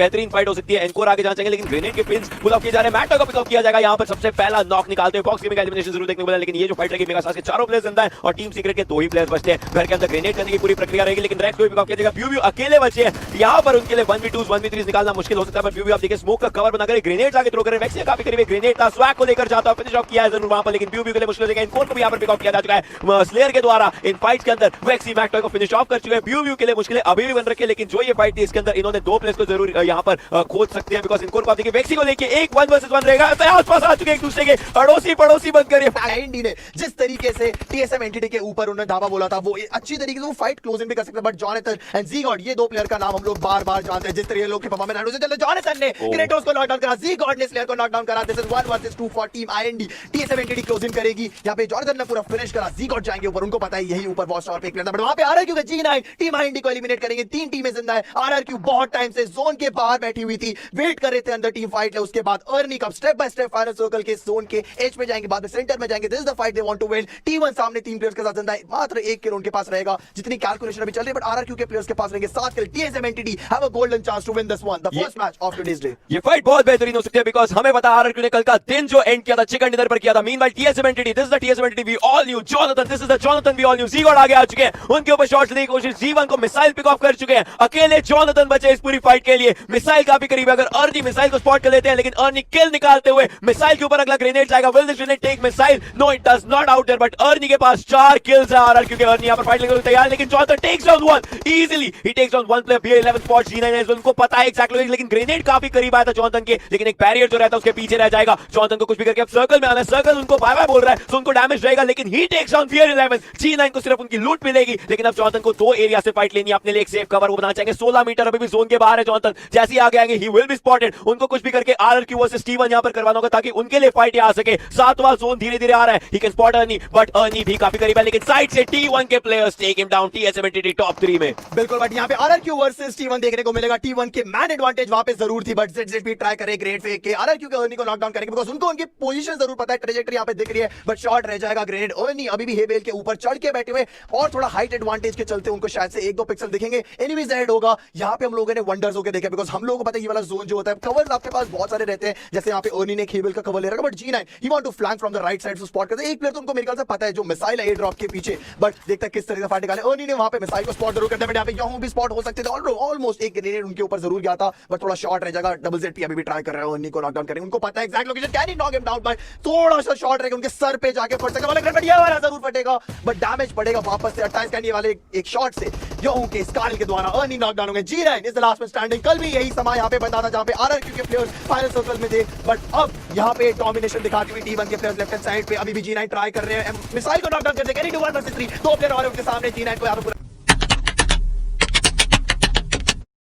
बेहतरीन फाइट हो सकती है। एनकोर आगे जाना चाहिए, लेकिन ग्रेनेड के पिंस पुल ऑफ किए जा रहे हैं। मैटर को पिक ऑफ किया जाएगा। यहाँ पर सबसे पहला नॉक निकालते हुए फॉक्स गेमिंग का एलिमिनेशन जरूर देखने को मिला, लेकिन ये जो फाइट रहेगी मेगासास के चारों प्लेयर्स जिंदा है और टीम सीक्रेट के 2 ही प्लेयर्स बचते हैं। घर के अंदर ग्रेनेड करने की पूरी प्रक्रिया रहेगी, लेकिन रेक्स को पिक ऑफ किया जाएगा। ब्यूबी अकेले बचे हैं, यहाँ पर उनके लिए 1v2 1v3 निकालना मुश्किल हो सकता है। पर ब्यूबी आप देखिए स्मोक का कवर बनाकर ग्रेनेड आगे थ्रो कर रहे हैं। वेक्सी काफी करीब ग्रेनेड था, स्वैग को लेकर जाता है, फिनिश ऑफ किया है जरूर वहां पर, लेकिन ब्यूबी के लिए मुश्किल हो जाएगा। इनकोर को भी यहाँ पर पिक ऑफ किया जा चुका है स्लेयर के द्वारा। इन फाइट्स के अंदर वेक्सी मैकटॉय को फिनिश ऑफ कर चुके हैं। ब्यूबी के लिए मुश्किलें अभी भी बन रखी है, लेकिन जो ये फाइट थी इसके अंदर इन्होंने 2 प्लेयर्स को जरूर यहाँ पर खोज सकते हैं, बिकॉज़ इनकोर को आप देखिए वेक्सी को लेके एक 1 वर्सेस 1 रहेगा। आसपास आ चुके एक दूसरे के पड़ोसी बनकर। आईएनडी ने जिस तरीके से टीएसएम एंटिटी के ऊपर उन्होंने धावा बोला था, वो अच्छी तरीके से वो फाइट क्लोजिंग भी कर सकते हैं। बट जॉनथन एंड ज़ीगॉड, ये 2 प्लेयर का नाम हम लोग बार-बार जानते हैं। जिस तरीके लोग के परफॉर्मेंस है, चलो जॉनथन ने क्रेटोस को नॉकडाउन करा, ज़ीगॉड ने स्लेयर को नॉकडाउन करा। This is 1 versus 2 for team IND. TSM entity closing करेगी, यहां पे जॉनथन ने पूरा फिनिश करा। ज़ीगॉड जाएंगे ऊपर, उनको पता है यही ऊपर बॉस टॉवर पे एक प्लेयर था, बट वहां पे आरआरक्यू का G9 टीम आईएनडी को एलिमिनेट करेंगे। 3 टीमें जिंदा है। आरआरक्यू बहुत टाइम से जोन के बाहर बैठी हुई थी, वेट कर रहे थे अंदर टीम फाइट ले। उसके बाद अर्नी कब step by step final circle के जोन के एज पे जाएंगे, बाद में सेंटर में जाएंगे। This is the fight they want to win. T1 सामने 3 प्लेयर्स के साथ जिंदा है, मात्र 1 किल उनके पास रहेगा जितनी कैलकुलेशन अभी चल रही है, बट आरआरक्यू के प्लेयर्स के पास रहेंगे 7 kill. TSM Entity have a golden chance to win this one, the first match of today's day. ये फाइट बहुत बेहतरीन हो सकती है, बिकॉज़ हमें पता आरआरक्यू ने कल का दिन जो एंड किया था चिकन डिनर पर किया था। Meanwhile TSM Entity, this is the TSM Entity we all knew. Jonathan, this is the Jonathan we all knew. Zgod आगे आ चुके हैं, उनके ऊपर शॉट्स लेने की कोशिश। G1 को मिसाइल पिक ऑफ कर चुके हैं, अकेले जॉनथन बचे इस पूरी फाइट के लिए। मिसाइल काफी करीब है, अगर अर्नी मिसाइल को स्पॉट कर लेते हैं, लेकिन अर्नी किल निकालते हुए मिसाइल के ऊपर अगला ग्रेनेड जाएगा। Will this grenade take missile? No, it does not out there, but Ernie के पास 4 किल्स है। आरआरक्यू के अर्नी यहां पर फाइट लेने को तैयार है, लेकिन Jonathan takes down 1 easily. He takes down 1 player, 11 spot. G9 है, उनको पता है एक्जेक्टली, लेकिन ग्रेनेड काफी करीब आया था जॉनथन के, लेकिन एक बैरियर जो रहता है उसके पीछे रह जाएगा। जॉनथन को कुछ भी करके अब सर्कल में आना है। सर्कल उनको बाय बाय बोल रहा है, तो उनको डैमेज रहेगा, लेकिन ही टेक्स डाउन फियर 11। G9 को सिर्फ उनकी लूट मिलेगी, लेकिन अब जॉनथन को 2 एरिया से फाइट लेनी है अपने लिए। एक सेफ कवर वो बनाना चाहेंगे। 16 मीटर अभी भी जोन के बाहर है जॉनथन। जैसे ही आगे आएंगे ही विल बी स्पॉटेड। उनको कुछ भी करके आरआरक्यू वर्सेस T1 यहां पर करवाना होगा, ताकि उनके लिए फाइट आ सके। 7वां जोन धीरे-धीरे आ रहा है। He can spot Arnie, but Arnie भी काफी करीब है, लेकिन साइड से T1 के players take him down. TSM entity top 3 में। बिल्कुल, बट यहां पे आरआरक्यू वर्सेस T1 देखने को मिलेगा। T1 के मैन एडवांटेज वहां पे जरूर थी, बट ZZ भी ट्राई करे ग्रेनेड फेंक के आरआरक्यू के अर्नी को नॉकडाउन करेंगे, बिकॉज़ उनको उनकी पोजीशन जरूर पता है। ट्रेजेक्टरी यहां पे दिख रही है, बट शॉट रह जाएगा। ग्रेनेड अर्नी अभी भी हेबेल के ऊपर चढ़ के बैठे हुए, और थोड़ा हाइट एडवांटेज के चलते उनको शायद से 1-2 पिक्सल दिखेंगे। एनिमीज ऐड होगा, यहां पे हम लोगों ने वंडर्स होकर देखा, बिकॉज़ हम लोगों को पता है ये वाला जोन जो होता है, कवर्स आपके पास बहुत सारे रहते हैं। जैसे यहां पे अर्नी ने हेबेल का कवर ले रखा, but G9 he want to flank from the right side to spot करते हैं। एक प्लेयर तो उनको मेरे ख्याल से पता है जो मिसाइल है एयर ड्रॉप के पीछे, बट देखता है किस तरह से फाइट निकाले। अर्नी ने वहां पे मिसाइल को स्पॉट जरूर कर दिया, बट यहां पे यहां भी स्पॉट हो सकते थे। ऑलमोस्ट एक ग्रेनेड उनके ऊपर जरूर गया था, बट थोड़ा शॉट रह जाएगा। डबल जेड पी अभी भी ट्राई कर रहे हैं अर्नी को नॉकडाउन करेंगे। उनको पता है exact location, can he knock him down, but थोड़ा सा शॉट रहेगा उनके सर पे जाके फट सकता है। बट ये वाला जरूर फटेगा, बट डैमेज पड़ेगा वापस से 28 कैन ये वाले एक शॉट से यों के स्काल के द्वारा अर्नी नॉकडाउन होंगे। G9 is the last man standing. कल भी यही समय यहां पे बता था जहां पे आरआरक्यू के प्लेयर्स फाइनल सर्कल में थे, बट अब यहां पे डोमिनेशन दिखाती हुई T1 के प्लेयर्स लेफ्ट हैंड साइड पे अभी भी G9 ट्राई कर रहे हैं मिसाइल को नॉकडाउन करने के लिए। 1 वर्सेस 3 2 प्लेयर और उनके सामने G9 को यहां पे।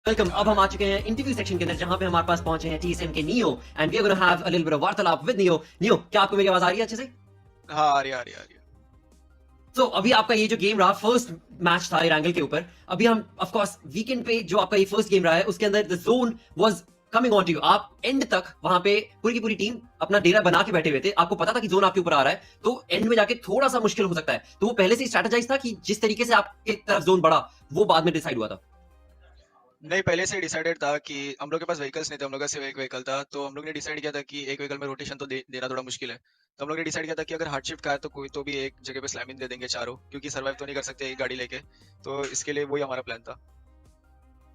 वेलकम। अब हम आ चुके हैं इंटरव्यू सेक्शन के अंदर, जहां पे हमारे पास पहुंचे हैं टीएसएम के Neo, and we are gonna have a little bit of वार्तालाप विद नियो। नियो, क्या आपको मेरी आवाज आ रही है अच्छे से? हाँ, आ रही है। So, अभी आपका ये जो गेम रहा, फर्स्ट मैच था एरांगल के ऊपर। अभी हम ऑफ कोर्स वीकेंड पे जो आपका ये फर्स्ट गेम रहा है, उसके अंदर the zone was coming on to you. आप एंड तक वहां पे पूरी की पूरी टीम अपना डेरा बना के बैठे हुए थे। आपको पता था कि जोन आपके ऊपर आ रहा है, तो एंड में जाके थोड़ा सा मुश्किल हो सकता है। तो वो पहले से ही स्ट्रेटेजाइज था कि जिस तरीके से आपके तरफ जोन बढ़ा, वो बाद में डिसाइड हुआ था? नहीं, पहले से डिसाइडेड था कि हम लोग के पास व्हीकल्स नहीं थे, हम लोग का सिर्फ एक व्हीकल था, तो हम लोग ने डिसाइड किया था कि एक व्हीकल में रोटेशन तो देना थोड़ा मुश्किल है। तो हम लोग ने डिसाइड किया था कि अगर हार्ड शिफ्ट का है तो कोई तो भी एक जगह पे स्लैमिंग दे देंगे चारों, क्योंकि सर्वाइव तो नहीं कर सकते एक गाड़ी लेके। तो इसके लिए वही हमारा प्लान था।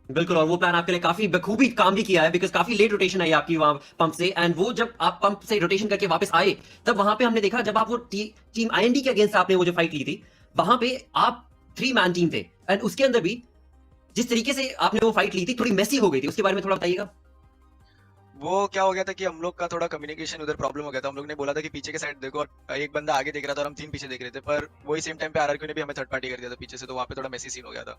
बिल्कुल, और वो प्लान आपके लिए काफी बखूबी काम भी किया है, बिकॉज काफी लेट रोटेशन आई आपकी वहां पंप से। एंड वो जब आप पंप से रोटेशन करके वापस आए, तब वहां पे हमने देखा, जब आप वो टीम आईएनडी के अगेंस्ट आपने वो जो फाइट ली थी, वहां पे आप 3 मैन टीम थे, एंड उसके अंदर भी जिस तरीके से आपने वो फाइट ली थी थोड़ी मेसी हो गई थी। उसके बारे में थोड़ा बताइएगा। वो क्या हो गया था कि हम लोग का थोड़ा कम्युनिकेशन उधर प्रॉब्लम हो गया था। हम लोग ने बोला था कि पीछे के साइड देखो, और एक बंदा आगे देख रहा था और हम 3 पीछे देख रहे थे, पर वही सेम टाइम पे आरआरक्यू ने भी हमें थर्ड पार्टी कर दिया था पीछे से, तो वहां पे थोड़ा मेसी सीन हो गया था।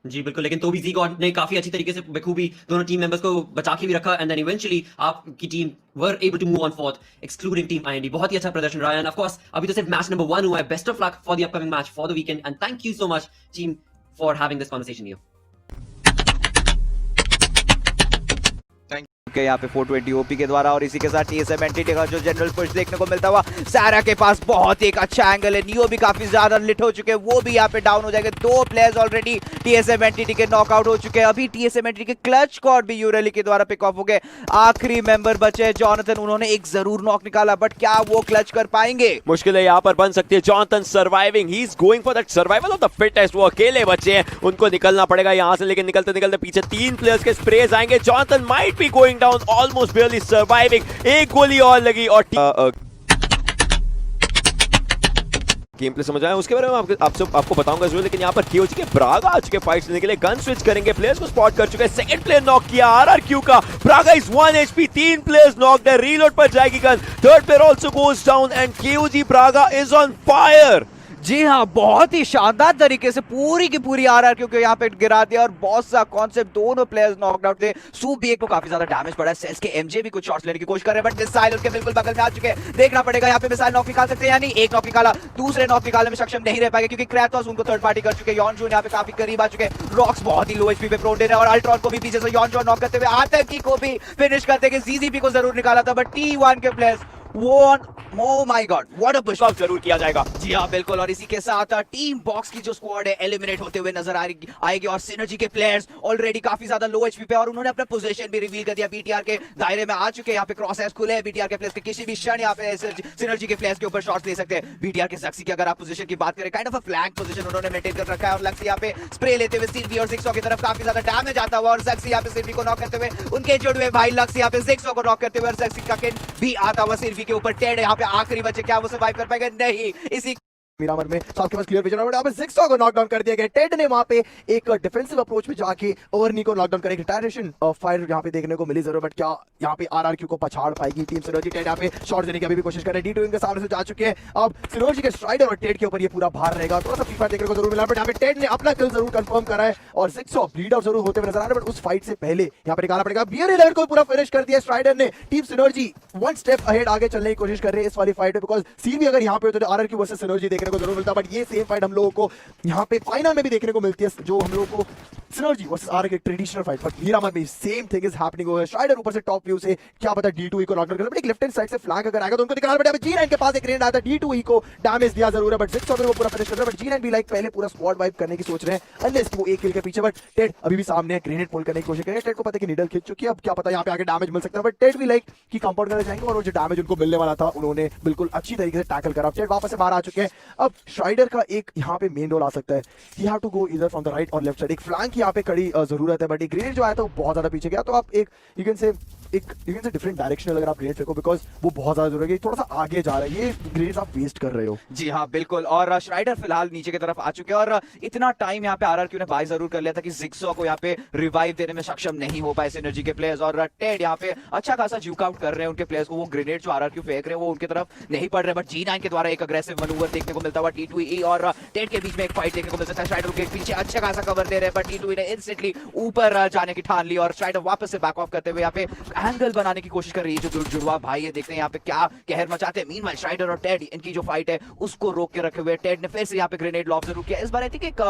जी बिल्कुल, लेकिन तो भी ज़ीगॉड ने काफी अच्छी तरीके से बखूबी दोनों टीम मेंबर्स को बचा के भी रखा, एंड देन इवेंचुअली आपकी team were able to move on fourth, excluding team IND. बहुत ही अच्छा प्रदर्शन रहा है, एंड ऑफ कोर्स अभी तो सिर्फ मैच नंबर 1 हुआ है। Best of luck for the upcoming match for the weekend, and thank you so much team for having this conversation here. के यहाँ पे 420 ओपी के द्वारा, और इसी के साथ टीएसएम एंटिटी का जो जनरल पुश देखने को मिलता हुआ। सारा के पास बहुत एक अच्छा एंगल है, नियो भी काफी ज्यादा लिट हो चुके हैं, वो भी यहाँ पे डाउन हो जाएंगे। 2 प्लेयर्स ऑलरेडी टीएसएम एंटिटी के नॉकआउट हो चुके हैं। अभी टीएसएम एंटिटी के क्लच स्क्वाड भी यूरेली के द्वारा पिक ऑफ हो गए। आखिरी मेंबर बचे हैं जॉनथन, उन्होंने एक जरूर नॉक निकाला, बट क्या वो क्लच कर पाएंगे? मुश्किल है यहाँ पर बन सकती है। Jonathan surviving, he is going for that survival of the fittest. वो अकेले बचे हैं, उनको निकलना पड़ेगा यहाँ से, लेकिन निकलते निकलते पीछे 3 प्लेयर्स के स्प्रेज आएंगे। Jonathan might be going down, almost barely surviving। एक गोली और लगी और गेम प्ले समझ आया, उसके बारे में आपको बताऊंगा जरूर। लेकिन यहाँ पर केओजी के ब्रागा आ चुके फाइट लेने के लिए, गन स्विच करेंगे, प्लेयर्स को स्पॉट कर चुके हैं। सेकंड प्लेयर नॉक किया आरआरक्यू का, Braga is 1 HP, 3 players knocked है, रीलोड पर जाएगी गन। Third player also goes down and KOG Braga is on fire. जी हाँ, बहुत ही शानदार तरीके से पूरी की पूरी आरआरक्यू को यहाँ पे गिरा दिया, और बॉस सा कॉन्सेप्ट दोनों प्लेयर्स नॉकड आउट थे। सूप भी एक को काफी ज्यादा डैमेज पड़ा है। सेल्स के एमजे भी कुछ शॉट्स लेने की कोशिश कर रहे हैं, बट मिसाइल उनके बिल्कुल बगल में आ चुके हैं। देखना पड़ेगा यहाँ पे मिसाइल नॉक निकाल सकते हैं या नहीं। एक नॉक निकाला, दूसरे नॉक निकालने में सक्षम नहीं रह पाएंगे क्योंकि क्रैथोस उनको थर्ड पार्टी कर चुके हैं। यॉनजून यहाँ पे काफी करीब आ चुके हैं। रॉक्स बहुत ही लो एचपी पे प्रोन है, और अल्ट्रॉन को भी पीछे से यॉनजून नॉक करते हुए आतंकी को भी फिनिश करते हैं। जीजीपी को जरूर निकाला था, बट T1 के players Oh my God, what a push off जरूर किया जाएगा। जी हाँ बिल्कुल, और इसी के साथ टीम बॉक्स की जो स्क्वाड है एलिमिनेट होते हुए नजर आएगी, और सिनर्जी के प्लेयर्स ऑलरेडी काफी ज्यादा लो एचपी पे, और उन्होंने अपना पोजीशन भी रिवील कर दिया। बीटीआर के दायरे में आ चुके हैं, यहाँ पे क्रॉस एस खुले हैं। बीटीआर के प्लेयर्स के किसी भी क्षण यहाँ पे सिनर्जी के प्लेयर्स के ऊपर शॉट्स ले सकते हैं। बीटीआर के सक्सी की अगर आप पोजीशन की बात करें, kind of a flank position उन्होंने मेंटेन कर रखा है, और लक्सी यहाँ पे स्प्रे लेते हुए सिल्वी और सिक्सो की तरफ काफी ज्यादा डैमेज आता हुआ, और सक्सी यहाँ पे सिल्वी को नॉक करते हुए उनके जुड़े भाई लक्सी यहाँ पे सिक्सो को नॉक करते हुए, और सक्सी का किल भी आता हुआ सिल्वी के ऊपर। टेड यहाँ पे आखिरी बचे, क्या वो सर्वाइव कर पाएंगे? नहीं। इसी मीरामर में आपके पास क्लियर विजन और यहाँ पे जिक्सॉ को नॉकडाउन कर दिया गया। टेड ने वहां पे एक डिफेंसिव अप्रोच में जाके अर्नी को नॉकडाउन कर, एक रिटायरेशन फायर यहाँ पे देखने को मिली जरूर, बट क्या यहाँ पे आरआरक्यू को पछाड़ पाएगी टीम सिनर्जी? टेड यहाँ पे शॉट देने की अभी भी कोशिश कर रहे हैं। D2 इनके सामने से जा चुके हैं। अब सिनर्जी के स्ट्राइडर और टेड के ऊपर ये पूरा भार रहेगा। थोड़ा सा फ्री फायर देखने को जरूर मिला, बट यहाँ पे टेड ने अपना किल जरूर कंफर्म करा है, और जिक्सॉ ब्लीड आउट जरूर होते हुए नजर आ रहे हैं, बट उस फाइट से पहले यहाँ पे निकालना पड़ेगा। BR11 को पूरा फिनिश कर दिया स्ट्राइडर ने। टीम सिनर्जी 1 स्टेप अहेड आगे चलने की कोशिश कर रहे हैं इस वाली फाइट में, बिकॉज सीन भी अगर यहाँ पे होते तो आरआरक्यू वर्सेस सिनर्जी देखने को जरूर मिलता, बट ये सेम फाइट हम लोगों को यहाँ पे फाइनल में भी देखने को मिलती है, जो हम लोगों को Synergy versus RRQ traditional fight, but Miramar में same thing is happening over. Strider ऊपर से टॉप व्यू से क्या पता D2E को नॉकडाउन कर, बट एक लेफ्ट हैंड साइड से फ्लैंक अगर आएगा तो उनको दिखाना पड़ेगा। G9 के पास एक ग्रेनेड आया था, D2E को डैमेज दिया जरूर है, बट जिक्सॉ वो पूरा फिनिश कर रहा है, बट G9 भी लाइक पहले पूरा स्क्वाड वाइप करने की सोच रहे हैं, अनलेस वो एक किल के पीछे। बट टेड अभी भी सामने है, ग्रेनेड पुल करने की कोशिश कर रहे हैं। टेड को पता है कि नीडल खींच चुकी है, अब क्या पता यहाँ पे आगे डैमेज मिल सकता है, बट टेड भी लाइक कि कंपाउंड करना चाहेंगे, और वो जो डैमेज उनको मिलने वाला था उन्होंने बिल्कुल अच्छी तरीके से टैकल करा। टेड वापस से बाहर आ चुके हैं। अब स्ट्राइडर का एक यहाँ पे मेन रोल आ सकता है, he have to go either from the right और लेफ्ट साइड। एक फ्लैंक यहाँ पे कड़ी जरूरत है, बट एक ग्रेनेड जो आया था वो बहुत ज्यादा पीछे गया, तो आप एक you can say different direction अगर आप ग्रेनेड फेंको, बिकॉज वो बहुत ज्यादा जरूरी है, थोड़ा सा आगे जा रहा है, ये ग्रेनेड्स आप वेस्ट कर रहे हो। जी हाँ बिल्कुल, और श्राइडर फिलहाल नीचे की तरफ आ चुके हैं, और इतना टाइम यहाँ पे आरआरक्यू ने बाय जरूर कर लिया था कि जिक्सॉ को यहाँ पे रिवाइव देने में सक्षम नहीं हो पाए सिनर्जी के प्लेयर्स, और टेड यहाँ पे अच्छा खासा जुक आउट कर रहे हैं उनके प्लेयर्स को। वो ग्रेनेड जो आरआरक्यू फेंक रहे हैं वो उनकी तरफ नहीं पड़ रहे, बट G9 के द्वारा एक अग्रेसिव मनूवर देखने को मिलता हुआ T2E और टेड के बीच में एक फाइट देखने को मिल सकता है। श्राइडर के पीछे अच्छा खासा कवर दे रहे हैं, बट T2E ने इंस्टेंटली ऊपर जाने की ठान ली, और श्राइडर वापस से बैक ऑफ करते हुए यहाँ पे एंगल बनाने की कोशिश कर रही है। जो जुड़वा भाई है, देखते हैं यहाँ पे क्या कहर मचाते हैं। मीनवाइल श्राइडर और टेड इनकी जो फाइट है उसको रोक के रखे हुए। टेड ने फिर से यहाँ पे ग्रेनेड लॉब जरूर किया, इस बार आई थिंक एक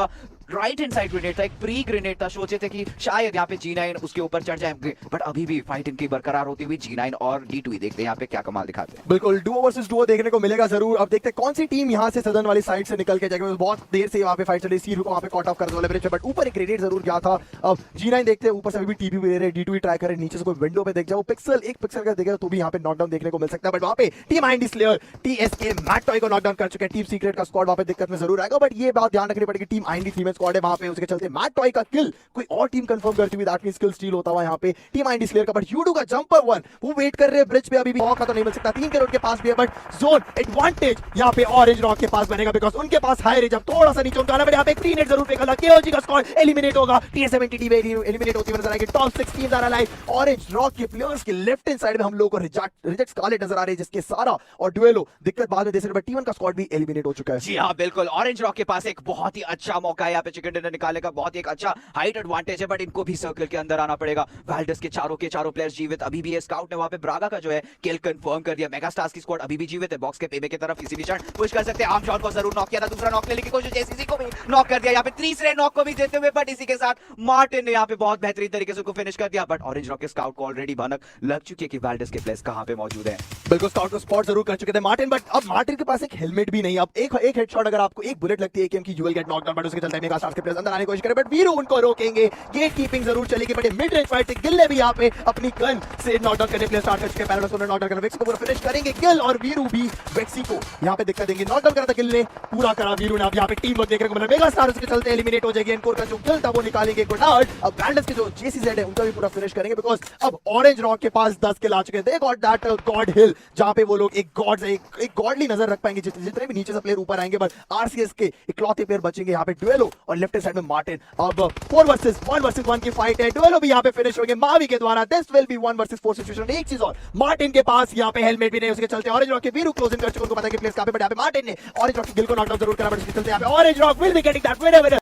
राइट हैंड साइड ग्रेनेड था, एक प्री ग्रेनेड था। सोचे थे कि शायद यहाँ पे G9 उसके ऊपर चढ़ जाएंगे, बट अभी भी फाइट इनकी बरकरार होती हुई। G9 और D2E देखते हैं यहाँ पे क्या कमाल दिखाते हैं। बिल्कुल डुओ वर्सेस डुओ देखने को मिलेगा जरूर। अब देखते हैं कौन सी टीम यहाँ से सदन वाली साइड से निकल के जाएगी। बहुत देर से वहाँ पे फाइट चली, सीरू को वहाँ पे कॉट ऑफ कर दो लेवरेज पे, बट ऊपर एक ग्रेनेड जरूर गया था। अब G9 देखते हैं, ऊपर से अभी भी टीपी भी ले रहे हैं। D2E ट्राई करे नीचे से कोई विंडो पे देख जाए, वो पिक्सल एक पिक्सल का देखेगा तो भी यहाँ पे नॉकडाउन देखने को मिल सकता है, बट वहाँ पे टीम आईडी स्लेयर TSK मैटॉय को नॉकडाउन कर चुके हैं। टीम सीक्रेट का स्क्वाड वहाँ पे दिक्कत में जरूर आएगा, बट ये बात ध्यान रखनी पड़ेगी, टीम आईडी फीमेल स्क्वाड है वहाँ पे, उसके चलते मैटॉय का किल कोई और टीम कंफर्म करती हुई, दैट मींस किल स्टील होता हुआ यहाँ पे टीम आईडी स्लेयर का। बट यूडू का जंपर वन वो वेट कर रहे हैं ब्रिज पे, अभी भी मौका तो नहीं मिल सकता। 3 करोड़ के पास भी है, बट जोन एडवांटेज यहाँ पे ऑरेंज रॉक के पास बनेगा, बिकॉज उनके पास हाई रेंज। अब थोड़ा सा नीचे उनका आना, बट यहाँ पे एक नेट जरूर फेंका था। KOG का स्क्वाड एलिमिनेट होगा, TS70 भी एलिमिनेट होती हुई नजर आएगी। टॉप 6 टीम्स आ रहा है। ऑरेंज रॉक के प्लेयर्स के लेफ्ट हैंड साइड में हम लोग को रिजेक्ट स्कारलेट नजर आ रही है, जिसके सारा और डुएलो दिक्कत बाद में दे सकते, बट T1 का स्क्वाड भी एलिमिनेट हो चुका है। जी हाँ बिल्कुल, ऑरेंज रॉक के पास एक बहुत ही अच्छा मौका है यहाँ पे चिकन डिनर निकालने का, बहुत ही एक अच्छा हाइट एडवांटेज है, बट इनको भी सर्कल के अंदर आना पड़ेगा। वाइल्डर्स के चारों प्लेयर्स जीवित अभी भी है। स्काउट ने वहां पे ब्रागा का जो है किल कंफर्म कर दिया। मेगा स्टार्स की स्क्वाड अभी भी जीवित है, बॉक्स के पेबे की तरफ किसी भी क्षण पुश कर सकते हैं। आर्मशॉट को जरूर नॉक किया था, दूसरा नॉक लेने की कोशिश JCC को भी नॉक कर दिया, यहाँ पे तीसरे नॉक को भी देते हुए, बट इसी के साथ मार्टिन ने यहाँ पे बहुत बेहतरीन तरीके से उसको फिनिश कर दिया। बट ऑरेंज रॉक के स्काउट को ऑलरेडी भनक लग चुकी है कि वैल्डेस के प्लेस कहां पे मौजूद है। बिल्कुल स्काउट को स्पॉट जरूर कर चुके थे मार्टिन, बट अब मार्टिन के पास एक हेलमेट भी नहीं। अब एक हेडशॉट अगर आपको एक बुलेट लगती है कि you will get knockdown, but उसके चलते मेगा स्टार्स के प्लेयर्स अंदर आने की कोशिश करें, बट वीरू उनको रोकेंगे। गेट कीपिंग जरूर चलेगी, बट मिड रेंज फाइट से गिल ने भी यहां पे अपनी गन से नॉकडाउन करने प्लेयर स्टार्ट कर चुके हैं। पैराडॉक्स को नॉकडाउन करना, वेक्सी को पूरा फिनिश करेंगे गिल, और वीरू भी वेक्सी को यहां पे दिक्कत देंगे। नॉकडाउन करा था गिल ने, पूरा करा वीरू ने। अब यहां पे टीम वर्क देखने को मिला, मेगा स्टार्स के चलते एलिमिनेट हो जाएगी। एनकोर का जो गिल था वो निकालेंगे गुडार्ड। अब वैल्डेस के जो जेसीजेड है उनका भी पूरा फिनिश करेंगे, बिकॉज़ अब ऑरेंज रॉक के पास 10 किल आ चुके हैं। दे गॉट दैट गॉड हिल, जहां पे वो लोग एक गॉड एक गॉडली नजर रख पाएंगे जितने भी नीचे से प्लेयर ऊपर आएंगे। बट आरसीएस के इकलौते प्लेयर बचेंगे यहाँ पे, डुएलो और लेफ्ट साइड में मार्टिन। अब 4 वर्सेस 1 की फाइट है, डुएलो भी यहाँ पे फिनिश होंगे मावी के द्वारा। This will be 1 versus 4 situation. एक चीज और, मार्टिन के पास यहाँ पे हेलमेट भी नहीं, उसके चलते ऑरेंज रॉक के वीरू क्लोजिंग कर चुके, उनको पता है कि प्लेस कहां पे, बट यहाँ पे मार्टिन ने ऑरेंज रॉक के गिल को नॉकडाउन जरूर करा, बट उसके चलते यहाँ पे orange rock will be getting that winner.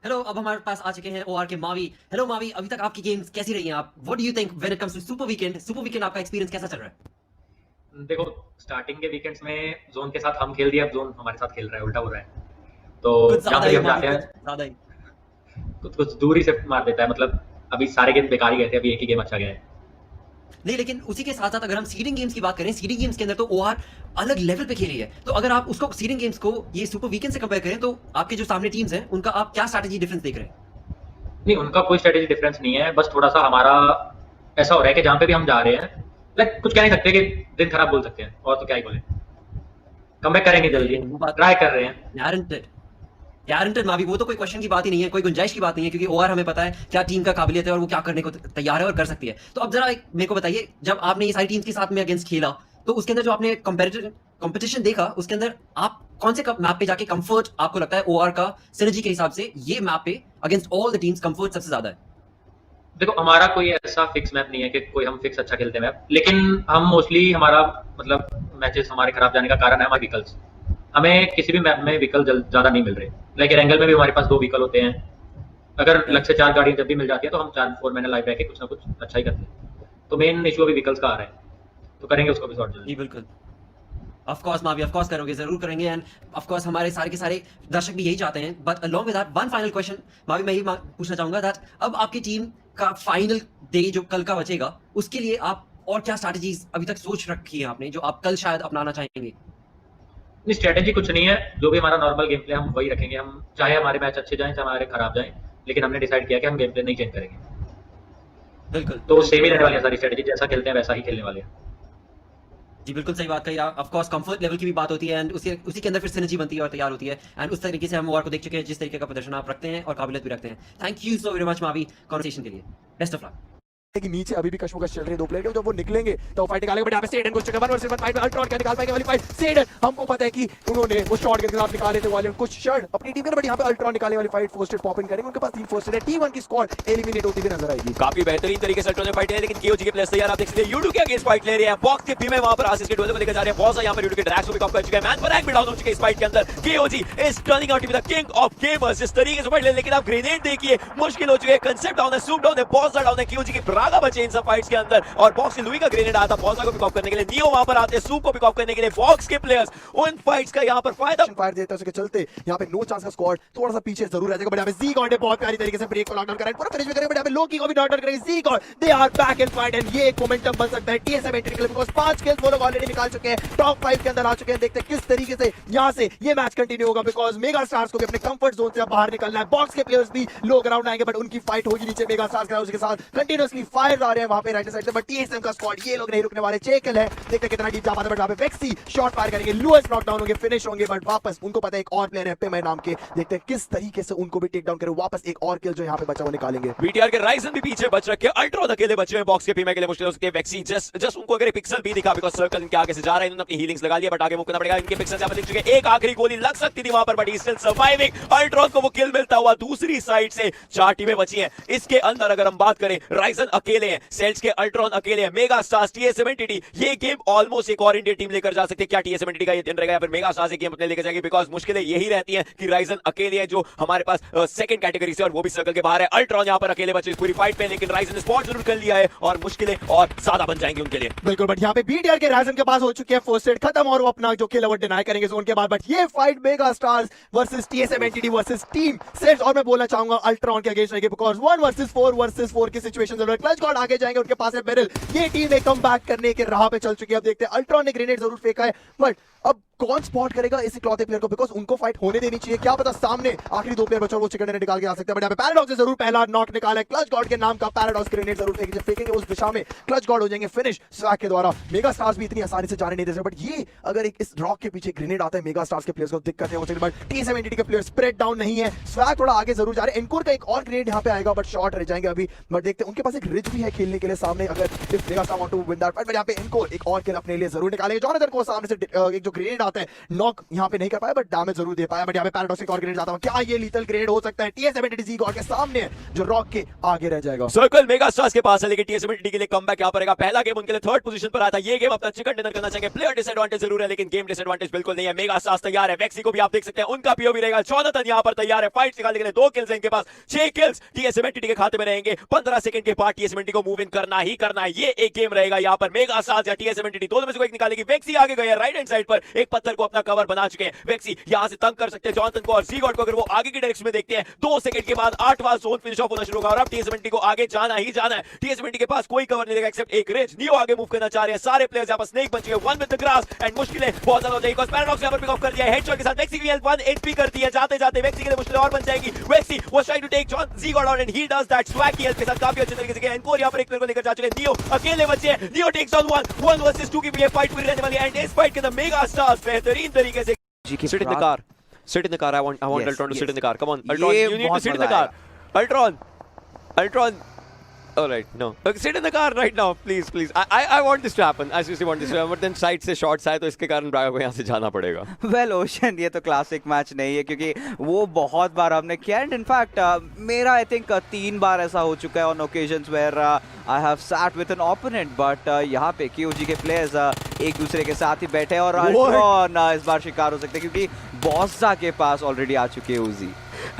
Hello, अब हमारे पास आ चुके हैं ओआर के मावी। हेलो मावी, अभी तक आपकी गेम्स कैसी रही हैं? आप what do you think when it comes to super weekend आपका एक्सपीरियंस कैसा चल रहा है? देखो, स्टार्टिंग के वीकेंड्स में जोन के साथ हम खेल दिए, अब जोन हमारे साथ खेल रहा है, उल्टा हो रहा है। तो कुछ जहाँ ज्यादा पे ही हम जाते हैं ज्यादा ही कुछ दूर ही से मार देता है। मतलब अभी सारे गेम बेकार ही गए थे, अभी एक ही गेम अच्छा गया है। नहीं, लेकिन उसी के साथ साथ अगर हम सीडिंग गेम्स की बात करें, सीडिंग गेम्स के अंदर तो ओआर अलग लेवल पे खेली है। तो अगर आप उसको सीडिंग गेम्स को ये सुपर वीकेंड से कंपेयर करें, तो आपके जो सामने टीम्स हैं उनका आप क्या स्ट्रेटजी डिफरेंस देख रहे हैं? नहीं, उनका कोई स्ट्रेटेजी डिफरेंस नहीं है, बस थोड़ा सा हमारा ऐसा हो रहा है कि जहाँ पे भी हम जा रहे हैं, लाइक कुछ कह नहीं सकते कि दिन खराब बोल सकते हैं, और तो क्या ही बोले। कमबैक करेंगे जल्दी, ट्राई कर रहे हैं। गारंटेड मावी, वो तो कोई क्वेश्चन की बात ही नहीं है, कोई गुंजाइश की बात नहीं है, क्योंकि ओआर हमें पता है क्या टीम का काबिलियत है और वो क्या करने को तैयार है और कर सकती है। तो अब जरा मेरे को बताइए, जब आपने ये सारी टीम्स के साथ में अगेंस्ट खेला, तो उसके अंदर जो आपने कंपटीशन देखा, उसके अंदर आप कौन से मैप पे जाके कंफर्ट आपको लगता है ओआर का सिनर्जी के हिसाब से ये मैप पे against all the teams comfort सबसे ज्यादा है? देखो, हमारा कोई ऐसा फिक्स मैप नहीं है कि कोई हम फिक्स अच्छा खेलते हैं मैप, लेकिन हम मोस्टली हमारा मतलब मैचेस हमारे खराब जाने का कारण है हमारे व्हीकल्स। हमें किसी भी मैप में व्हीकल ज्यादा नहीं मिल रहे। लाइक एंगल में भी हमारे पास 2 व्हीकल होते हैं, अगर लग से 4 गाड़ियां जब भी मिल जाती है तो हम 4 मैंने लाइव रह के कुछ ना कुछ अच्छा ही करते हैं। तो मेन इशू अभी व्हीकल्स का आ रहा है, तो करेंगे उसको भी सॉर्ट जल्दी। जी बिल्कुल, of course Mavi, of course करोगे, जरूर करेंगे। एंड ऑफ कोर्स हमारे सारे के सारे दर्शक भी यही चाहते हैं। But along with that, one final question Mavi, मैं ये पूछना चाहूंगा दैट अब आपकी टीम का फाइनल डे जो कल का बचेगा, उसके लिए आप और क्या स्ट्रैटेजीज अभी तक सोच रखी है आपने, जो आप कल शायद अपनाना चाहेंगे? नहीं, स्ट्रेटेजी कुछ नहीं है, जो भी हमारा नॉर्मल गेम प्ले हम वही रखेंगे। हम चाहे हमारे मैच अच्छे जाएं चाहे हमारे खराब जाएं, लेकिन हमने डिसाइड किया कि हम गेम प्ले नहीं चेंज करेंगे। बिल्कुल, तो सेम ही रहने वाली है सारी स्ट्रेटेजी, जैसा खेलते हैं वैसा ही खेलने वाले हैं। जी बिल्कुल सही बात कही। ऑफ कोर्स कंफर्ट लेवल की भी बात होती है, एंड उसी के अंदर फिर सिनर्जी बनती है और तैयार होती है। एंड उस तरीके से हम ओआर को देख चुके हैं, जिस तरीके का प्रदर्शन आप रखते हैं और काबिलियत भी रखते हैं। Thank you so very much Mavi conversation के लिए, बेस्ट ऑफ लक। कि नीचे अभी भी कशमकश चल रही है 2 प्लेयर के, जब वो निकलेंगे तो फाइट निकालेंगे। बट यहाँ पे सेडन को चुके 1 वर्सेस 1 फाइट में अल्ट्रॉन क्या निकाल पाएंगे वाली फाइट। सेडन, हमको पता है कि उन्होंने वो शॉट के खिलाफ निकाले थे वाले कुछ शर्ट अपनी टीम के, बट यहाँ पे अल्ट्रॉन निकालने वाली फाइट फोर्स्टेड पॉप इन करेंगे। उनके पास 3 फोर्स्टेड है, T1 की स्क्वाड एलिमिनेट होती हुई नजर आएगी। काफी बेहतरीन तरीके से अल्ट्रॉन ने फाइट है, लेकिन केओजी के प्लेयर्स तैयार, आप देख सकते हैं यूडू के अगेंस्ट फाइट ले रहे हैं। बॉक्स के भी में वहां पर आसिस के डोले को लेकर जा रहे हैं। बहुत सारे यहां पर यूडू के ड्रैग्स को पिक अप कर चुके हैं। मैन पर रैंक भी डाउन हो चुके हैं इस फाइट के अंदर। KOG is turning out to be the king of gamers जिस तरीके से फाइट ले, लेकिन आप ग्रेनेड देखिए, मुश्किल हो चुके हैं। कांसेप्ट डाउन है, सूप डाउन है, बॉस डाउन है। केओजी की प्रागा बचे इन सब फाइट्स के अंदर, और बॉक्स से लुई का ग्रेनेड आता, बॉस को पिक अप करने के लिए नियो वहां पर आते हैं, सूप को पिक अप करने के लिए। बॉक्स के प्लेयर्स उन फाइट्स का यहां पर फायदा फायर देते हैं, उसके चलते यहां पे नो चांस का स्क्वाड थोड़ा सा पीछे जरूर रह जाएगा। बट यहां पे जी गॉड ने बहुत प्यारी तरीके से ब्रेक को नॉकडाउन करा है, पूरा फिनिश भी करेंगे। बट यहां पे लोकी को भी नॉकडाउन करेंगे। Z God, they are back in fight, and ये एक मोमेंटम बन सकता है टीएसएम एंट्री के लिए, बिकॉज़ 5 किल्स वो लोग ऑलरेडी निकाल चुके हैं, टॉप 5 के अंदर आ चुके हैं। देखते हैं किस तरीके से यहां से ये मैच कंटिन्यू होगा, बिकॉज़ मेगा स्टार्स को भी अपने कंफर्ट जोन से बाहर निकलना है। बॉक्स के प्लेयर्स भी लो ग्राउंड आएंगे, बट उनकी फाइट होगी नीचे। मेगा स्टार्स का उसके साथ कंटीन्यूअसली फायर आ रहे हैं वहां पे राइट साइड से, बट टीएसएम का स्क्वाड ये लोग नहीं रुकने वाले। 6 किल है, देखते हैं कितना डीप जा पाता है। बट वहां पे वेक्सी शॉट फायर करेंगे, लुइस नॉकडाउन होंगे, फिनिश होंगे। बट वापस उनको पता है एक और प्लेयर है पे मैं नाम के, देखते हैं किस तरीके से उनको भी टेक डाउन करे। वापस एक और किल जो यहां पे बचा वो निकालेंगे। बीटीआर के राइजन भी पीछे बच रखे, अल्ट्रॉन अकेले बचे हैं। बॉक्स के पीमे के लिए मुश्किल हो सकती है। वेक्सी जस्ट उनको अगर पिक्सल भी दिखा, बिकॉज़ सर्कल इनके आगे से जा रहे हैं, इन्होंने अपनी हीलिंग्स लगा लिया, बट आगे मुकना पड़ेगा। इनके पिक्सल यहां पर दिख चुके हैं, एक आखिरी गोली लग सकती थी वहां पर, but he still surviving. Ultron को वो किल मिलता हुआ दूसरी साइड से 4 टीमें बची हैं। इसके अंदर अगर हम बात करें, राइजन अकेले हैं, सेल्स के अल्ट्रॉन अकेले हैं, मेगा स्टार्स टीएस-70 ये गेम ऑलमोस्ट एक और इंडियन टीम लेकर जा सकते हैं। क्या टीएस-70 का ये दिन रहेगा या फिर मेगा स्टार्स ये गेम अपने लेकर जाएंगे? बिकॉज मुश्किलें यही रहती हैं कि राइजन अकेले है जो हमारे पास सेकंड कैटेगरी से, और वो भी सर्कल के बाहर है। अल्ट्रॉन यहाँ पर अकेले बचे इस पूरी फाइट पे, लेकिन राइजन ने स्पॉट जरूर कर लिया है और मुश्किलें और ज्यादा बन जाएंगी उनके लिए। बिल्कुल, बट यहाँ पे बीटीआर के राइजन के पास हो चुके हैं फर्स्ट एड खत्म और वो अपना जो किल है वो डिनाई करेंगे जोन के बाद। बट ये फाइट मेगा स्टार्स वर्सेस टीएस-70 वर्सेस टीम सेट्स, और मैं बोलना चाहूंगा अल्ट्रॉन के अगेंस्ट रहेगी बिकॉज 1 वर्सेस 4 की सिचुएशन जरूर है। क्लच गॉड आगे जाएंगे, उनके पास है बेरिल। ये टीम एक कमबैक करने के राह पे चल चुकी है। अब देखते हैं, अल्ट्रॉन ने ग्रेनेड जरूर फेंका है बट अब कौन स्पॉट करेगा इस इकलौते प्लेयर को, बिकॉज उनको फाइट होने देनी चाहिए। क्या पता सामने आखिरी 2 प्लेयर बचा वो चिकन डिनर निकाल के आ सकते हैं। बट यहाँ पे पैराडॉक्स ने जरूर पहला नॉक निकाला है। क्लच गॉड के नाम का पैराडॉक्स ग्रेनेड जरूर फेंकेंगे उस दिशा में, क्लच गॉड हो जाएंगे फिनिश स्वैग के द्वारा। मेगा स्टार्स भी इतनी आसानी से जाने नहीं दे सकते, बट ये अगर एक इस रॉक के पीछे ग्रेनेड आता है मेगा स्टार्स के प्लेयर्स को दिक्कत है हो सकती है। बट टी70 के प्लेयर स्प्रेड डाउन नहीं है, स्वैग थोड़ा आगे जरूर जा रहे हैं। एनकोर का एक और ग्रेनेड यहाँ पे आएगा बट शॉट रह जाएंगे अभी। बट देखते हैं, उनके पास एक रिज भी है खेलने के लिए सामने, अगर if mega star want to win that fight. But यहाँ पे एनकोर एक और किल अपने लिए जरूर निकालेंगे। जॉनथन को सामने से एक जो ग्रेनेड आता है नॉक यहाँ पे नहीं कर पाया बट डैमेज जरूर दे पाया। बट यहाँ पे पैराडॉक्स एक और ग्रेनेड आता है, क्या ये लीथल ग्रेनेड हो सकता है? टीएस-70 जी गॉड के सामने जो रॉक के आगे रह जाएगा। सर्कल मेगा स्टार्स के पास है, लेकिन टीएस-70 के लिए कमबैक यहाँ पर रहेगा। पहला गेम उनके लिए थर्ड पोजीशन पर आता है, ये गेम अपना चिकन डिनर करना चाहेंगे। प्लेयर डिसएडवांटेज जरूर है लेकिन गेम डिसएडवांटेज बिल्कुल नहीं है। मेगा स्टार्स तैयार है, वेक्सी को भी आप देख सकते हैं उनका पीओवी रहेगा। जॉनथन यहाँ पर तैयार है फाइट निकालने के लिए। 2 किल्स हैं इनके पास, 6 किल्स टीएस-70 के खाते में रहेंगे। 15 सेकंड के बाद टीएस-70 को मूव इन करना ही करना है। ये एक गेम रहेगा यहाँ पर, मेगा स्टार्स या टीएस-70 दोनों में से कोई एक निकालेगी। वेक्सी आगे गए राइट हैंड साइड पर, एक पत्थर को अपना कवर बना चुके हैं। वेक्सी यहाँ से तंग कर सकते हैं जॉनथन को और ज़ी-गॉड को, अगर वो आगे की डायरेक्शन में देखते हैं। 2 सेकंड के बाद 8वां जोन फिनिश ऑफ होना शुरू होगा और अब टीएस-70 को आगे जाना ही जाना है। टीएस-70 के पास कोई कवर नहीं रहेगा एक्सेप्ट एक रिज। नियो आगे मूव करना चाह रहे हैं, सारे प्लेयर्स यहाँ पर स्नेक बन चुके हैं। 1 विद द ग्रास एंड मुश्किलें बहुत ज्यादा हो जाएगी बिकॉज़ पैराडॉक्स यहाँ पर पिक ऑफ कर दिया है हेडशॉट के साथ। वेक्सी की हेल्थ 1 एचपी करती है, जाते जाते वेक्सी के लिए मुश्किलें और बन जाएगी। Vexy was trying to take John ZGod out and he does that. Swag की हेल्थ के साथ काफी अच्छे तरीके से एनकोर यहाँ पर एक प्लेयर को लेकर जा चुके हैं। नियो अकेले बचे हैं, नियो टेक्स ऑन 1 वर्सेस 2 की भी ये फाइट पूरी रहने वाली है। एंड इस फाइट के अंदर मेगा स्टार्स बेहतरीन तरीके से sit in the car. Sit in the car. I want Yes, Ultron to yes. sit in the car. Come on, Ultron. ये You need to बहुत sit in the मजा car. Ultron. All right, no. Okay, sit in the car right now, please, please. I want this to happen. I seriously want this to happen. But then side से shots आए तो इसके कारण Braga को यहाँ से जाना पड़ेगा. वेल ओशन, ये तो क्लासिक मैच नहीं है क्योंकि वो बहुत बार हमने किया एंड इनफैक्ट मेरा आई थिंक 3 बार ऐसा हो चुका है on occasions where I have sat with an opponent but यहाँ पे क्यूजी के प्लेयर्स एक दूसरे के साथ ही बैठे और अल्ट्रॉन इस बार शिकार हो सकते हैं क्योंकि बॉस्जा के पास ऑलरेडी आ चुके हैं उजी।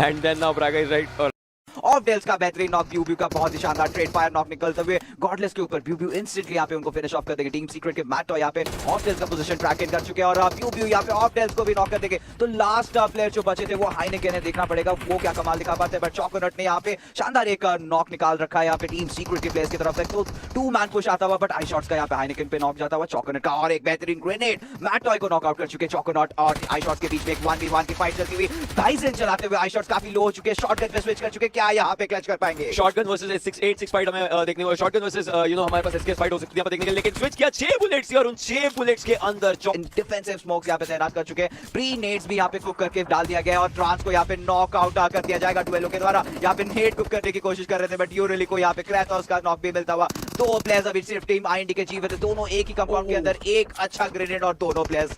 And then now Braga is right. ऑफ डेल्स का बेहतरीन नॉक, ब्यू का बहुत ही शानदार ट्रेड फायर नॉक निकलते हुए गॉडलेस के ऊपर ब्यू इंस्टेंटली यहाँ पे उनको फिनिश ऑफ कर देंगे। टीम सीक्रेट के मैट यहाँ पे ऑफ डेल्स का पोजीशन ट्रैक इन कर चुके हैं और ब्यू यहाँ पे ऑफ डेल्स को भी नॉक कर देंगे। तो लास्ट प्लेयर जो बचे थे वो हाइनेकेन है, देखना पड़ेगा वो क्या कमाल दिखा पाते हैं। बट चॉकोनट ने यहाँ पे शानदार एक नॉक निकाल रखा है यहाँ पे टीम सीक्रेट के प्लेयर्स की तरफ से। तो 2 मैन पुश आता हुआ बट आई शॉट्स का यहाँ पे हाइनेकेन पे नॉक जाता हुआ चॉकोनट का और एक बेहतरीन ग्रेनेड मैटॉय को नॉकआउट कर चुके चॉकोनट और आई शॉट्स के बीच में एक 1v1 की फाइट चलती हुई। डाइजन चलाते हुए आई शॉट्स काफी लो हो चुके हैं, शॉटगन पे स्विच कर चुके, क्या यहाँ पे क्लच कर पाएंगे? शॉटगन वर्सेस 6 फाइट हमें देखने को, शॉटगन वर्सेस हमारे पास एसकेएस फाइट हो सकती है देखने के लिए, लेकिन स्विच किया 6 बुलेट्स और उन 6 बुलेट्स के अंदर डिफेंसिव स्मोक्स यहाँ पे तैनात कर चुके हैं। प्री नेड्स भी यहाँ पे कुक करके डाल दिया गया और ट्रांस को यहाँ पे नॉक आउट कर दिया जाएगा डुएलो के द्वारा। यहाँ पे नेड कुक करने की कोशिश कर रहे थे बट यूरिली को यहाँ पे क्रैथोस का नॉक भी मिलता हुआ। 2 प्लेयर्स अभी सिर्फ टीम आईएनडी के जीवित है, दोनों एक ही कंपाउंड के अंदर, एक अच्छा ग्रेनेड और दोनों प्लेयर्स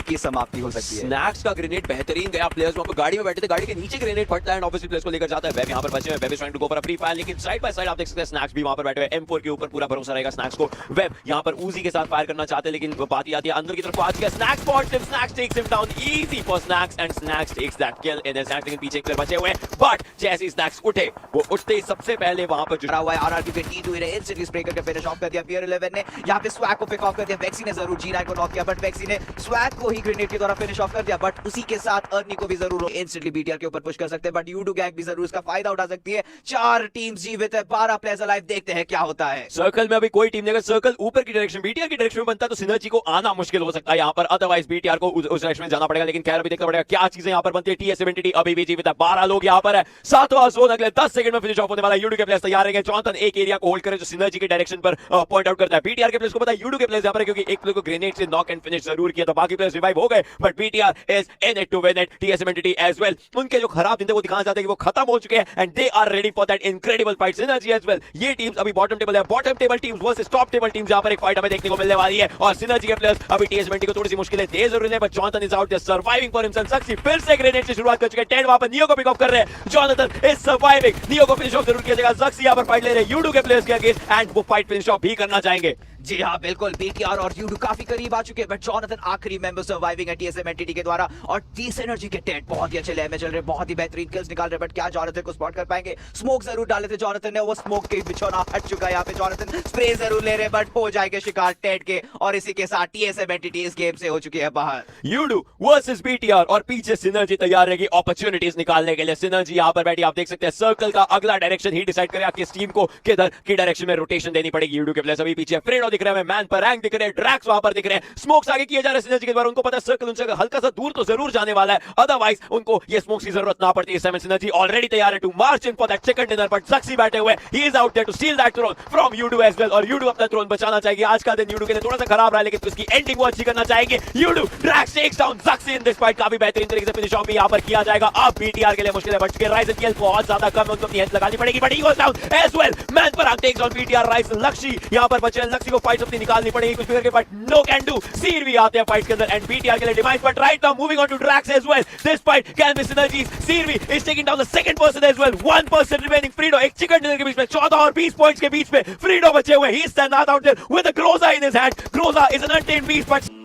की समाप्ति हो सकती है। स्नैक्स का ग्रेनेड बेहतरीन गया, प्लेयर्स वहां पर गाड़ी में बैठे थे, गाड़ी के नीचे ग्रेनेड फटता है एंड ऑब्वियसली प्लेयर्स को लेकर जाता है। वेब यहां पर बचे हैं, web is trying to go for a free fire, लेकिन साइड बाय साइड आप देख सकते हैं स्नैक्स भी वहां पर बैठे हुए हैं। M4 के ऊपर पूरा भरोसा रहेगा स्नैक्स को। वेब यहां पर उजी के साथ फायर करना चाहते हैं लेकिन वो बात ही आती है अंदर की तरफ पहुंच गया। Snax spots him, Snax takes him down easy for Snax and Snax takes that kill in Snax के पीछे एक प्लेयर बचे हुए हैं बट जैसे ही स्नैक्स उठे वो उठते ही सबसे पहले वहां पर जुड़ा हुआ है आरआरक्यू के T2 ने इंस्टेंटली स्प्रे करके फिनिश ऑफ कर दिया। Pier 11 ने यहां पे स्वैग को पिक ऑफ कर दिया। वेक्सी ने जरूर G9 को नॉक किया बट वेक्सी ने स्वैग को ही ग्रेनेड के द्वारा फिनिश ऑफ कर दिया बट उसी के साथ अर्नी को भी जरूर इंस्टेंटली बीटीआर के ऊपर पुश कर सकते हैं बट यूडू गैंग भी जरूर इसका फायदा उठा सकती है। 4 टीम्स जीवित है, 12 प्लेयर्स अलाइव, देखते हैं क्या होता है। सर्कल में अभी कोई टीम नहीं, अगर सर्कल ऊपर की डायरेक्शन बीटीआर की डायरेक्शन में बनता है तो सिनर्जी को आना मुश्किल हो सकता है यहाँ पर, अदरवाइज बीटीआर को उस डायरेक्शन में जाना पड़ेगा। लेकिन खैर अभी देखना पड़ेगा क्या चीजें यहाँ पर बनती है। टीएस-70 अभी भी जीवित है, 12 लोग यहाँ पर है, 7वां जोन अगले 10 सेकंड में फिनिश ऑफ होने वाला है। यूडू के प्लेयर्स तैयार रहेंगे। जॉनथन एक एरिया को होल्ड करे जो सिनर्जी की डायरेक्शन पर पॉइंट आउट करता है। बीटीआर के प्लेयर्स को पता है यूडू के प्लेयर्स यहाँ पर क्योंकि एक प्लेयर को ग्रेनेड से नॉक एंड फिनिश जरूर किया तो बाकी प्लेयर्स सर्वाइव हो गए, but BTR is in it to win it, TSMNTT as well. उनके जो खराब दिन थे वो दिखाना चाहते हैं कि वो खत्म हो चुके हैं and they are ready for that incredible fight. Synergy as well, ये टीम्स अभी बॉटम टेबल है, bottom table teams versus top table teams, जहां पर एक फाइट हमें देखने को मिलने वाली है और सिनर्जी के प्लेयर्स अभी TSMNTT को थोड़ी सी मुश्किलें दे जरूर है, but Jonathan is out there surviving for himself. Saxy फिर से ग्रेनेड से शुरुआत कर चुके हैं, टेड वहां पर नियो को पिक ऑफ कर रहे हैं, जॉनथन इज सर्वाइविंग, नियो को फिनिश ऑफ जरूर किया जाएगा। सक्सी यहां पर फाइट ले रहे हैं यूडू के प्लेयर्स के अगेंस्ट एंड वो फाइट फिनिश ऑफ भी करना चाहेंगे। जी हाँ बिल्कुल, बीटीआर और यूडू काफी करीब आ चुके हैं, बट जॉनथन आखिरी मेंबर सर्वाइविंग है TSMNTT के द्वारा और TSNRG के टेड बहुत ही अच्छे लय में चल रहे, बहुत ही बेहतरीन किल्स निकाल रहे, बट क्या जॉनथन को स्पॉट कर पाएंगे? स्मोक जरूर डाले थे जॉनथन ने, वो स्मोक के बिछौना हट चुका है यहाँ पे, जॉनथन स्प्रे जरूर ले रहे बट हो जाएंगे शिकार टेड के और इसी के साथ TSMNTT इस गेम से हो चुकी है बाहर। यूडू वर्सेस बीटीआर और पीछे सिनर्जी तैयार रहेगी अपॉर्चुनिटीज निकालने के लिए। सिनर्जी यहां पर बैठी, आप देख सकते हैं सर्कल का अगला डायरेक्शन ही डिसाइड करेगा किस टीम को किधर की डायरेक्शन में रोटेशन देनी पड़ेगी। यूडू के प्लेयर्स अभी पीछे फ्रेडो दिख रहे हैं, मैन पर रैंक दिख रहे हैं, ड्रैक्स वहां पर दिख रहे हैं, स्मोक्स आगे किए जा रहे हैं सिनर्जी के द्वारा, उनको पता है सर्कल उनसे हल्का सा दूर तो जरूर जाने वाला है, अदरवाइज उनको ये स्मोक्स की जरूरत ना पड़ती। इस समय सिनर्जी ऑलरेडी तैयार है to march in for that second dinner, but Saxy बैठे हुए, he is out there to steal that throne from Yudu as well और यूडू अपना थ्रोन बचाना चाहेगी। आज का दिन यूडू के लिए थोड़ा सा खराब रहा, लेकिन उसकी एंडिंग वो अच्छी करना चाहेंगे। Yudu Drax takes down Saxy in this fight, काफी बेहतरीन तरीके से फिनिश ऑफ भी यहां पर किया जाएगा। अब बीटीआर के लिए मुश्किल है, बट के राइजन की हेल्थ बहुत ज्यादा कम है, उनको अपनी हेल्थ लगानी पड़ेगी, but he goes down as well. Man पर takes on BTR, Rizen Lakshya यहां पर बचे, लक्ष्य को फाइट अपनी निकालनी पड़ेगी कुछ भी करके, बट नो कैन डू। सीर भी आते हैं फाइट के अंदर एंड बीटीआर के लिए device, but right now moving on to Drax as well. This fight can be Synergy's, Seer भी is taking down the second person as well, one person remaining. फ्रीडो एक चिकन डिनर के बीच में 14 और 20 points के बीच में फ्रीडो बचे हुए, he is stand out there with a Groza in his hand. Groza is an untamed beast, but